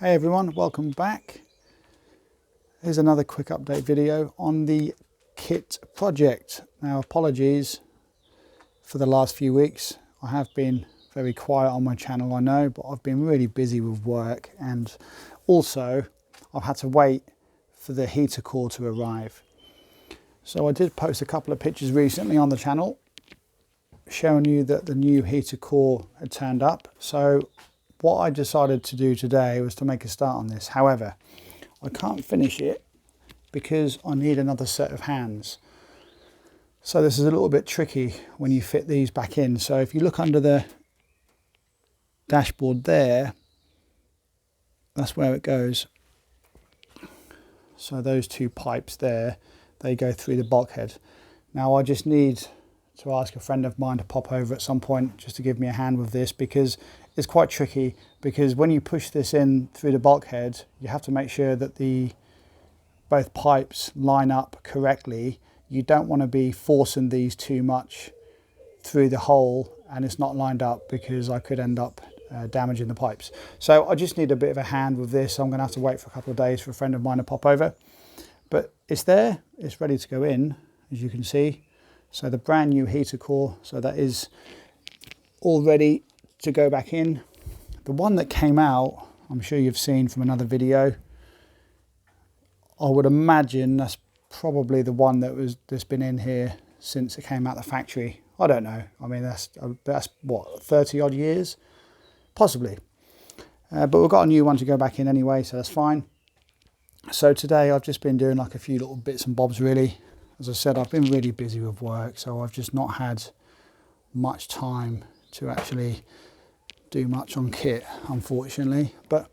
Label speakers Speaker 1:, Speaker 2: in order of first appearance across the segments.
Speaker 1: Hey everyone, welcome back. Here's another quick update video on the Kitt project. Now apologies for the last few weeks. I have been very quiet on my channel, I know, but I've been really busy with work, and also I've had to wait for the heater core to arrive. So I did post a couple of pictures recently on the channel showing you that the new heater core had turned up. So what I decided to do today was to make a start on this. However, I can't finish it because I need another set of hands. So this is a little bit tricky when you fit these back in. So if you look under the dashboard there, that's where it goes. So those two pipes there, they go through the bulkhead. Now I just need to ask a friend of mine to pop over at some point just to give me a hand with this, because it's quite tricky. Because when you push this in through the bulkhead, you have to make sure that both pipes line up correctly. You don't want to be forcing these too much through the hole and it's not lined up, because I could end up damaging the pipes. So I just need a bit of a hand with this. I'm going to have to wait for a couple of days for a friend of mine to pop over, but it's there, it's ready to go in, as you can see. So the brand new heater core, so that is all ready to go back in. The one that came out, I'm sure you've seen from another video. I would imagine that's probably the one that's been in here since it came out the factory. I don't know. I mean, that's what, 30 odd years, possibly. But we've got a new one to go back in anyway, so that's fine. So today I've just been doing like a few little bits and bobs really. As I said, I've been really busy with work, so I've just not had much time to actually do much on Kitt, unfortunately. But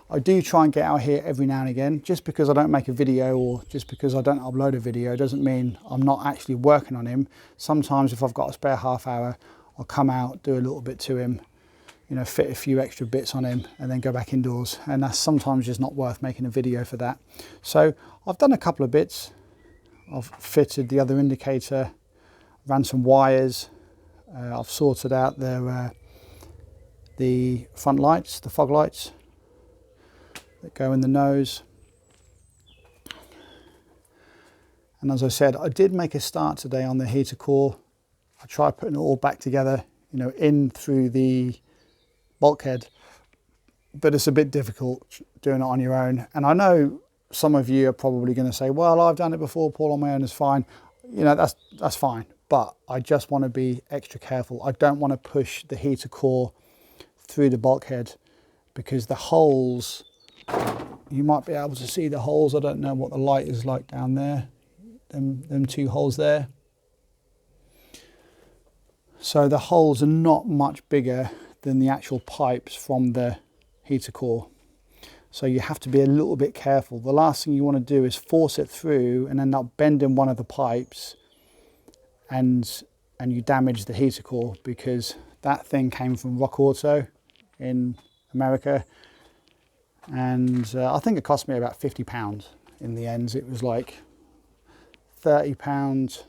Speaker 1: I do try and get out here every now and again. Just because I don't make a video or just because I don't upload a video doesn't mean I'm not actually working on him. Sometimes if I've got a spare half hour, I'll come out, do a little bit to him, you know, fit a few extra bits on him and then go back indoors. And that's sometimes just not worth making a video for that. So I've done a couple of bits. I've fitted the other indicator, ran some wires. I've sorted out the front lights, the fog lights that go in the nose. And as I said, I did make a start today on the heater core. I tried putting it all back together, you know, in through the bulkhead, but it's a bit difficult doing it on your own. And I know some of you are probably going to say, well, I've done it before, Paul, on my own is fine. You know, that's fine, but I just want to be extra careful. I don't want to push the heater core through the bulkhead, because the holes, you might be able to see the holes. I don't know what the light is like down there, them two holes there. So the holes are not much bigger than the actual pipes from the heater core. So you have to be a little bit careful. The last thing you want to do is force it through and end up bending one of the pipes and you damage the heater core, because that thing came from Rock Auto in America. And I think it cost me about £50 in the end. It was like £30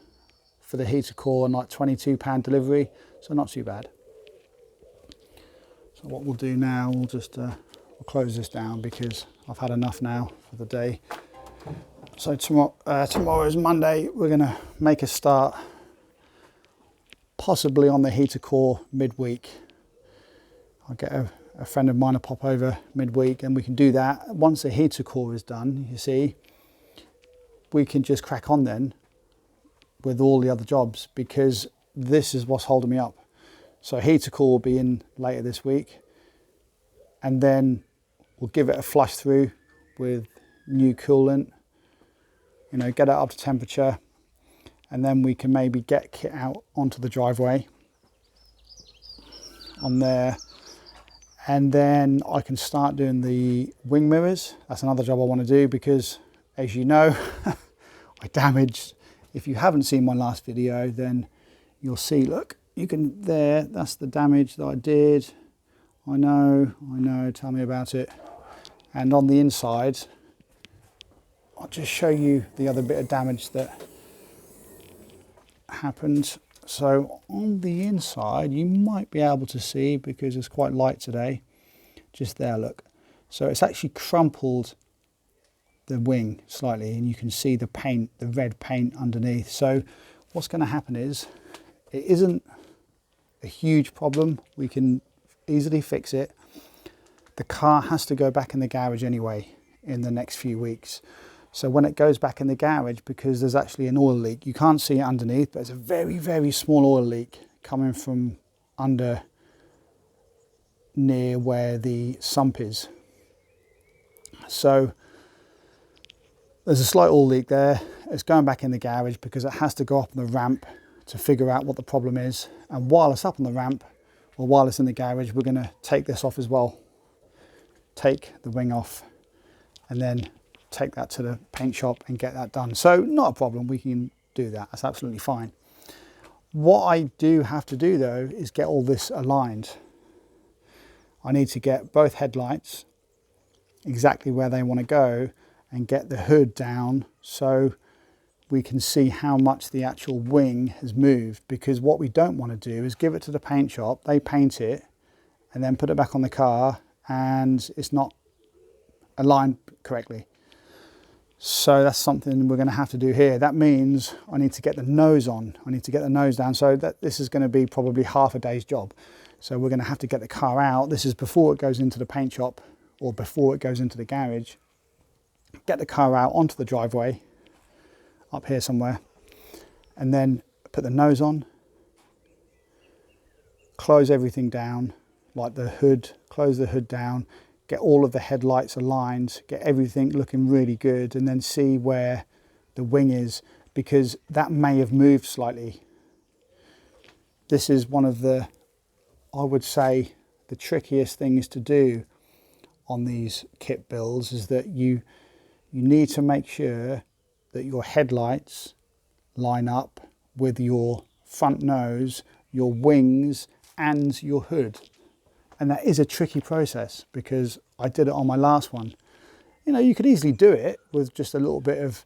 Speaker 1: for the heater core and like £22 delivery. So not too bad. So what we'll do now, we'll just we'll close this down because I've had enough now for the day. So tomorrow is Monday. We're going to make a start possibly on the heater core midweek. I'll get a friend of mine to pop over midweek and we can do that. Once the heater core is done, you see, we can just crack on then with all the other jobs, because this is what's holding me up. So heater core will be in later this week, and then we'll give it a flush through with new coolant, you know, get it up to temperature, and then we can maybe get Kitt out onto the driveway on there. And then I can start doing the wing mirrors. That's another job I want to do, because as you know, I damaged, if you haven't seen my last video, then you'll see, look, you can, that's the damage that I did. I know, tell me about it. And on the inside, I'll just show you the other bit of damage that happened. So on the inside, you might be able to see, because it's quite light today, just there, look. So it's actually crumpled the wing slightly, and you can see the paint, the red paint underneath. So what's going to happen is, it isn't a huge problem. We can easily fix it. The car has to go back in the garage anyway in the next few weeks. So when it goes back in the garage, because there's actually an oil leak, you can't see it underneath, but it's a very, very small oil leak coming from under near where the sump is. So there's a slight oil leak there. It's going back in the garage because it has to go up on the ramp to figure out what the problem is. And while it's up on the ramp, or while it's in the garage, we're going to take this off as well. Take the wing off and then take that to the paint shop and get that done. So not a problem, we can do that, that's absolutely fine. What I do have to do though is get all this aligned. I need to get both headlights exactly where they want to go and get the hood down so we can see how much the actual wing has moved, because what we don't want to do is give it to the paint shop, they paint it and then put it back on the car and it's not aligned correctly. So that's something we're going to have to do here. That means I need to get the nose on. I need to get the nose down. So that this is going to be probably half a day's job. So we're going to have to get the car out. This is before it goes into the paint shop or before it goes into the garage. Get the car out onto the driveway, up here somewhere, and then put the nose on, close everything down, like the hood, close the hood down, get all of the headlights aligned, get everything looking really good, and then see where the wing is, because that may have moved slightly. This is one of the, I would say, the trickiest things to do on these kit builds, is that you need to make sure that your headlights line up with your front nose, your wings and your hood. And that is a tricky process, because I did it on my last one. You know, you could easily do it with just a little bit of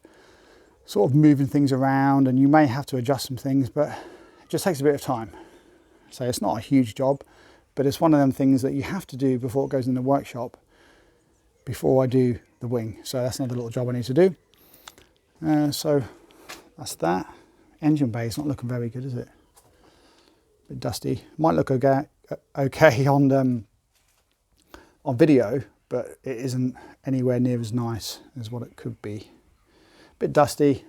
Speaker 1: sort of moving things around, and you may have to adjust some things, but it just takes a bit of time. So it's not a huge job, but it's one of them things that you have to do before it goes in the workshop, before I do the wing. So that's another little job I need to do. So that's that. Engine bay is not looking very good, is it? A bit dusty. Might look okay on video, but it isn't anywhere near as nice as what it could be. A bit dusty,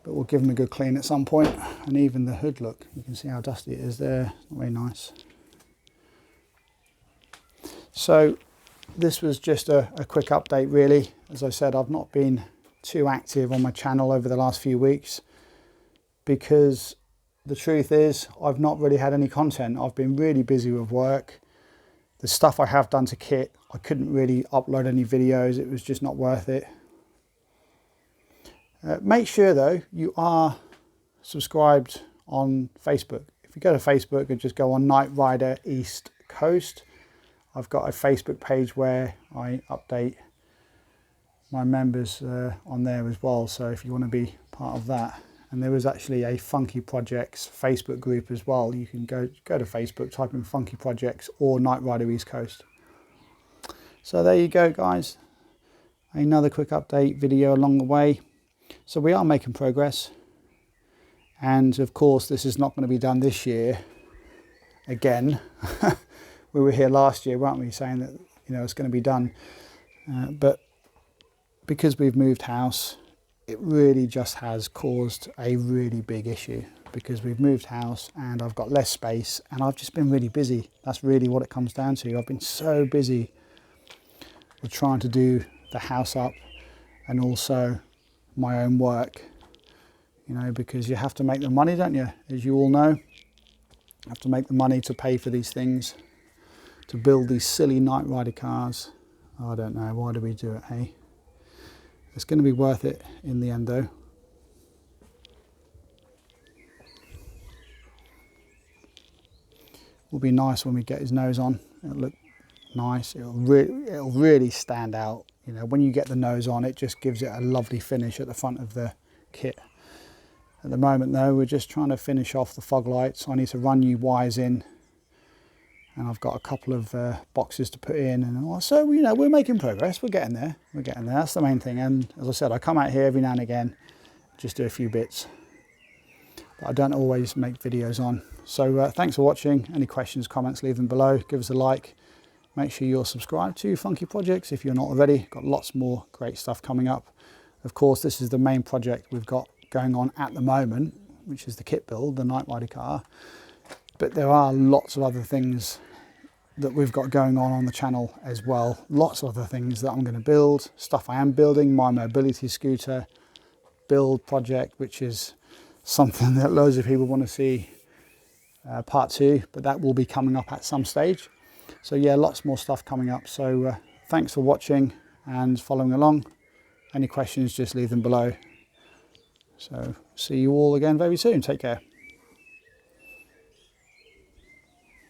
Speaker 1: but we'll give them a good clean at some point. And even the hood, look, you can see how dusty it is there. Not very nice. So this was just a quick update really. As I said, I've not been too active on my channel over the last few weeks, because the truth is I've not really had any content. I've been really busy with work. The stuff I have done to Kitt, I couldn't really upload any videos. It was just not worth it. Make sure though you are subscribed on Facebook. If you go to Facebook and just go on Night Rider East Coast, I've got a Facebook page where I update my members on there as well. So if you want to be part of that. And there is actually a Funky Projects Facebook group as well. You can go to Facebook, type in Funky Projects or Night Rider East Coast. So there you go, guys. Another quick update video along the way. So we are making progress. And of course, this is not going to be done this year again. We were here last year, weren't we, saying that, you know, it's going to be done. But because we've moved house, it really just has caused a really big issue, because we've moved house and I've got less space and I've just been really busy. That's really what it comes down to. I've been so busy with trying to do the house up and also my own work, you know, because you have to make the money, don't you? As you all know, you have to make the money to pay for these things, to build these silly Night Rider cars. I don't know, why do we do it, hey? It's going to be worth it in the end though. Will be nice when we get his nose on. It'll look nice. It'll really stand out. You know, when you get the nose on, it just gives it a lovely finish at the front of the kit. At the moment though, we're just trying to finish off the fog lights. I need to run new wires in and I've got a couple of boxes to put in, and so you know, we're making progress. We're getting there. That's the main thing. And as I said, I come out here every now and again, just do a few bits that I don't always make videos on. So thanks for watching. Any questions, comments, leave them below. Give us a like. Make sure you're subscribed to Funky Projects if you're not already. Got lots more great stuff coming up. Of course, this is the main project we've got going on at the moment, which is the Kitt build, the Night Rider car. But there are lots of other things that we've got going on the channel as well. Lots of other things that I'm going to build, stuff I am building, my mobility scooter build project, which is something that loads of people want to see part 2, but that will be coming up at some stage. So yeah, lots more stuff coming up. So thanks for watching and following along. Any questions, just leave them below. So see you all again very soon. Take care.